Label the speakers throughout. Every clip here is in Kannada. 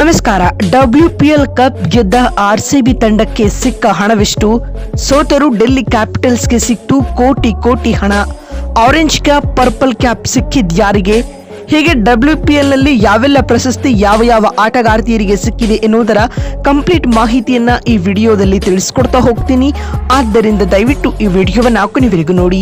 Speaker 1: ನಮಸ್ಕಾರ. WPL ಕಪ್ ಗೆದ್ದ RCB ತಂಡಕ್ಕೆ ಸಿಕ್ಕ ಹಣವೆಷ್ಟು? ಸೋತರು ಡೆಲ್ಲಿ ಕ್ಯಾಪಿಟಲ್ಸ್ಗೆ ಸಿಕ್ತು ಕೋಟಿ ಕೋಟಿ ಹಣ. ಆರೆಂಜ್ ಕ್ಯಾಪ್, ಪರ್ಪಲ್ ಕ್ಯಾಪ್ ಸಿಕ್ಕಿದ್ಯಾರಿಗೆ? ಹೀಗೆ WPL ನಲ್ಲಿ ಯಾವೆಲ್ಲ ಪ್ರಶಸ್ತಿ ಯಾವ ಯಾವ ಆಟಗಾರ್ತಿಯರಿಗೆ ಸಿಕ್ಕಿದೆ ಎನ್ನುವುದರ ಕಂಪ್ಲೀಟ್ ಮಾಹಿತಿಯನ್ನ ಈ ವಿಡಿಯೋದಲ್ಲಿ ತಿಳಿಸ್ಕೊಡ್ತಾ ಹೋಗ್ತೀನಿ. ಆದ್ದರಿಂದ ದಯವಿಟ್ಟು ಈ ವಿಡಿಯೋವನ್ನ ಕೊನೆವರೆಗೂ ನೋಡಿ.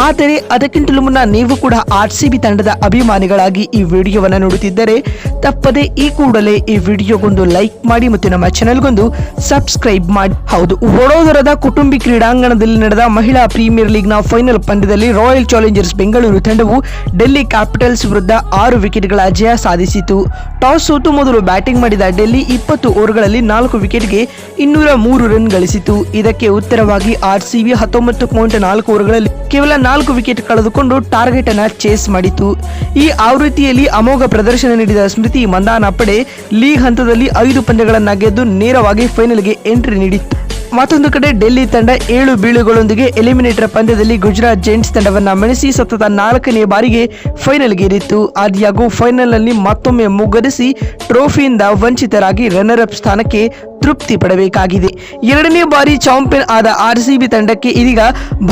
Speaker 1: ಆದರೆ ಅದಕ್ಕಿಂತಲೂ ಮುನ್ನ ನೀವು ಕೂಡ RCB ತಂಡದ ಅಭಿಮಾನಿಗಳಾಗಿ ಈ ವಿಡಿಯೋವನ್ನ ನೋಡುತ್ತಿದ್ದರೆ ತಪ್ಪದೆ ಈ ಕೂಡಲೇ ಈ ವಿಡಿಯೋಗೊಂದು ಲೈಕ್ ಮಾಡಿ ಮತ್ತು ನಮ್ಮ ಚಾನೆಲ್ಗೊಂದು ಸಬ್ಸ್ಕ್ರೈಬ್ ಮಾಡಿ. ಹೌದು, ವಡೋದರದ ಕುಟುಂಬಿ ಕ್ರೀಡಾಂಗಣದಲ್ಲಿ ನಡೆದ ಮಹಿಳಾ ಪ್ರೀಮಿಯರ್ ಲೀಗ್ನ ಫೈನಲ್ ಪಂದ್ಯದಲ್ಲಿ ರಾಯಲ್ ಚಾಲೆಂಜರ್ಸ್ ಬೆಂಗಳೂರು ತಂಡವು ಡೆಲ್ಲಿ ಕ್ಯಾಪಿಟಲ್ಸ್ ವಿರುದ್ಧ 6 ವಿಕೆಟ್ಗಳ ಜಯ ಸಾಧಿಸಿತು. ಟಾಸ್ ಸೋತು ಮೊದಲು ಬ್ಯಾಟಿಂಗ್ ಮಾಡಿದ ಡೆಲ್ಲಿ 20 ಓವರ್ಗಳಲ್ಲಿ 4 ವಿಕೆಟ್ಗೆ 203 ರನ್ ಗಳಿಸಿತು. ಇದಕ್ಕೆ ಉತ್ತರವಾಗಿ RCB 19.4 ಓವರ್ಗಳಲ್ಲಿ ಕೇವಲ 4 ವಿಕೆಟ್ ಕಳೆದುಕೊಂಡು ಟಾರ್ಗೆಟ್ ಅನ್ನ ಚೇಸ್ ಮಾಡಿತು. ಈ ಆವೃತ್ತಿಯಲ್ಲಿ ಅಮೋಘ ಪ್ರದರ್ಶನ ನೀಡಿದ ಸ್ಮೃತಿ ಮಂದಾನ ಪಡೆ ಲೀಗ್ ಹಂತದಲ್ಲಿ 5 ಪಂದ್ಯಗಳನ್ನು ಗೆದ್ದು ನೇರವಾಗಿ ಫೈನಲ್ಗೆ ಎಂಟ್ರಿ ನೀಡಿತ್ತು. ಮತ್ತೊಂದು ಕಡೆ ಡೆಲ್ಲಿ ತಂಡ 7 ಬೀಳುಗಳೊಂದಿಗೆ ಎಲಿಮಿನೇಟರ್ ಪಂದ್ಯದಲ್ಲಿ ಗುಜರಾತ್ ಜೈಂಟ್ಸ್ ತಂಡವನ್ನ ಮಣಿಸಿ ಸತತ 4ನೇ ಬಾರಿಗೆ ಫೈನಲ್ಗೇರಿತ್ತು. ಆದಾಗ್ಯೂ ಫೈನಲ್ನಲ್ಲಿ ಮತ್ತೊಮ್ಮೆ ಮುಗ್ಗರಿಸಿ ಟ್ರೋಫಿಯಿಂದ ವಂಚಿತರಾಗಿ ರನ್ನರ್ ಅಪ್ ಸ್ಥಾನಕ್ಕೆ ತೃಪ್ತಿ ಪಡಬೇಕಾಗಿದೆ. 2ನೇ ಬಾರಿ ಚಾಂಪಿಯನ್ ಆದ RCB ತಂಡಕ್ಕೆ ಇದೀಗ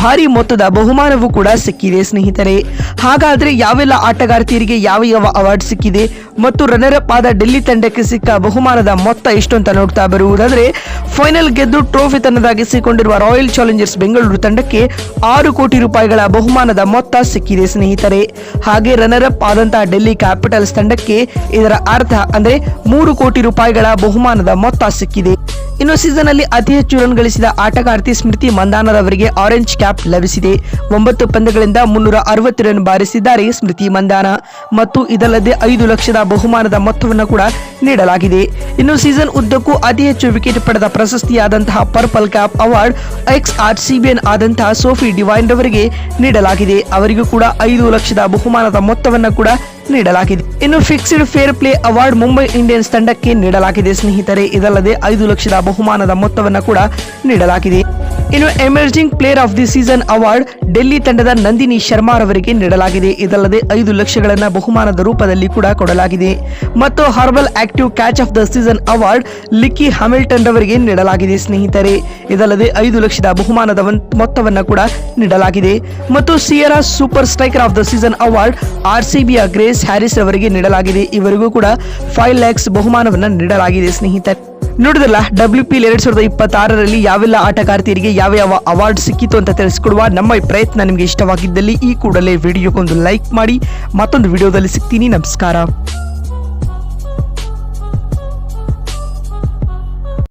Speaker 1: ಭಾರಿ ಮೊತ್ತದ ಬಹುಮಾನವೂ ಕೂಡ ಸಿಕ್ಕಿದೆ ಸ್ನೇಹಿತರೆ. ಹಾಗಾದ್ರೆ ಯಾವೆಲ್ಲ ಆಟಗಾರ್ತಿಯರಿಗೆ ಯಾವ ಯಾವ ಅವಾರ್ಡ್ ಸಿಕ್ಕಿದೆ ಮತ್ತು ರನ್ನರ್ ಅಪ್ ಆದ ಡೆಲ್ಲಿ ತಂಡಕ್ಕೆ ಸಿಕ್ಕ ಬಹುಮಾನದ ಮೊತ್ತ ಎಷ್ಟು ಅಂತ ನೋಡ್ತಾ ಬರುವುದಾದ್ರೆ, ಫೈನಲ್ ಗೆದ್ದು ಟ್ರೋಫಿ ತನ್ನದಾಗಿಸಿಕೊಂಡಿರುವ ರಾಯಲ್ ಚಾಲೆಂಜರ್ಸ್ ಬೆಂಗಳೂರು ತಂಡಕ್ಕೆ 6 ಕೋಟಿ ರೂಪಾಯಿಗಳ ಬಹುಮಾನದ ಮೊತ್ತ ಸಿಕ್ಕಿದೆ ಸ್ನೇಹಿತರೆ. ಹಾಗೆ ರನ್ನರ್ ಅಪ್ ಆದಂತಹ ಡೆಲ್ಲಿ ಕ್ಯಾಪಿಟಲ್ಸ್ ತಂಡಕ್ಕೆ ಇದರ ಅರ್ಥ ಅಂದ್ರೆ 3 ಕೋಟಿ ರೂಪಾಯಿಗಳ ಬಹುಮಾನದ ಮೊತ್ತ ಸಿಕ್ಕಿದೆ. ಇನ್ನು ಸೀಸನ್ ಅಲ್ಲಿ ಅತಿ ಹೆಚ್ಚು ರನ್ ಗಳಿಸಿದ ಆಟಗಾರ್ತಿ ಸ್ಮೃತಿ ಮಂದಾನರವರಿಗೆ ಆರೆಂಜ್ ಕ್ಯಾಪ್ ಲಭಿಸಿದೆ. 9 ಪಂದ್ಯಗಳಿಂದ 360 ರನ್ ಬಾರಿಸಿದ್ದಾರೆ ಸ್ಮೃತಿ ಮಂದಾನ ಮತ್ತು ಇದಲ್ಲದೆ 5 ಲಕ್ಷದ ಬಹುಮಾನದ ಮೊತ್ತವನ್ನು ಕೂಡ ನೀಡಲಾಗಿದೆ. ಇನ್ನು ಸೀಸನ್ ಉದ್ದಕ್ಕೂ ಅತಿ ಹೆಚ್ಚು ವಿಕೆಟ್ ಪಡೆದ ಪ್ರಶಸ್ತಿಯಾದಂತಹ ಪರ್ಪಲ್ ಕ್ಯಾಪ್ ಅವಾರ್ಡ್ RCBN ಆದಂತಹ ಸೋಫಿ ಡಿವೈನ್ ರವರಿಗೆ ನೀಡಲಾಗಿದೆ. ಅವರಿಗೂ ಕೂಡ 5 ಲಕ್ಷದ ಬಹುಮಾನದ ಮೊತ್ತವನ್ನು ಕೂಡ ನೀಡಲಾಗಿದೆ. ಇನ್ನು fixed fair play award Mumbai Indians ತಂಡಕ್ಕೆ ನೀಡಲಾಗಿದೆ ಸ್ನೇಹಿತರೆ. ಇದಲ್ಲದೆ 5 ಲಕ್ಷದ ಬಹುಮಾನದ ಮೊತ್ತವನ್ನು ಕೂಡ ನೀಡಲಾಗಿದೆ. ಇನ್ನು emerging player of the season award Delhi ತಂಡದ ನಂದಿನಿ ಶರ್ಮಾ ರವರಿಗೆ ನೀಡಲಾಗಿದೆ. ಇದಲ್ಲದೆ 5 ಲಕ್ಷಗಳನ್ನ ಬಹುಮಾನದ ರೂಪದಲ್ಲಿ ಕೂಡ ಕೊಡಲಾಗಿದೆ. ಮತ್ತು herbal active catch of the season award ಲಿಕ್ಕಿ ಹ್ಯಾಮಿಲ್ಟನ್ ರವರಿಗೆ ನೀಡಲಾಗಿದೆ ಸ್ನೇಹಿತರೆ. ಇದಲ್ಲದೆ 5 ಲಕ್ಷದ ಬಹುಮಾನದ ಮೊತ್ತವನ್ನು ಕೂಡ ನೀಡಲಾಗಿದೆ. ಮತ್ತು Sierra super striker of the season award RCBಯ ಗ್ರೇಸ್ ಹ್ಯಾರಿಸ್ ಅವರಿಗೆ ನೀಡಲಾಗಿದೆ. ಇವರಿಗೂ ಕೂಡ 5 lakhs ಬಹುಮಾನವನ್ನು ನೀಡಲಾಗಿದೆ ಸ್ನೇಹಿತರೆ. ನೋಡಿದ್ರಲ್ಲ, WPL 2026ರಲ್ಲಿ ಯಾವೆಲ್ಲ ಆಟಗಾರ್ತಿಯರಿಗೆ ಯಾವ ಯಾವ ಅವಾರ್ಡ್ ಸಿಕ್ಕಿತು ಅಂತ ತಿಳಿಸಿಕೊಡುವ ನಮ್ಮ ಈ ಪ್ರಯತ್ನ ನಿಮಗೆ ಇಷ್ಟವಾಗಿದ್ದಲ್ಲಿ ಈ ಕೂಡಲೇ ವಿಡಿಯೋಗೊಂದು ಲೈಕ್ ಮಾಡಿ. ಮತ್ತೊಂದು ವಿಡಿಯೋದಲ್ಲಿ ಸಿಗ್ತೀನಿ. ನಮಸ್ಕಾರ.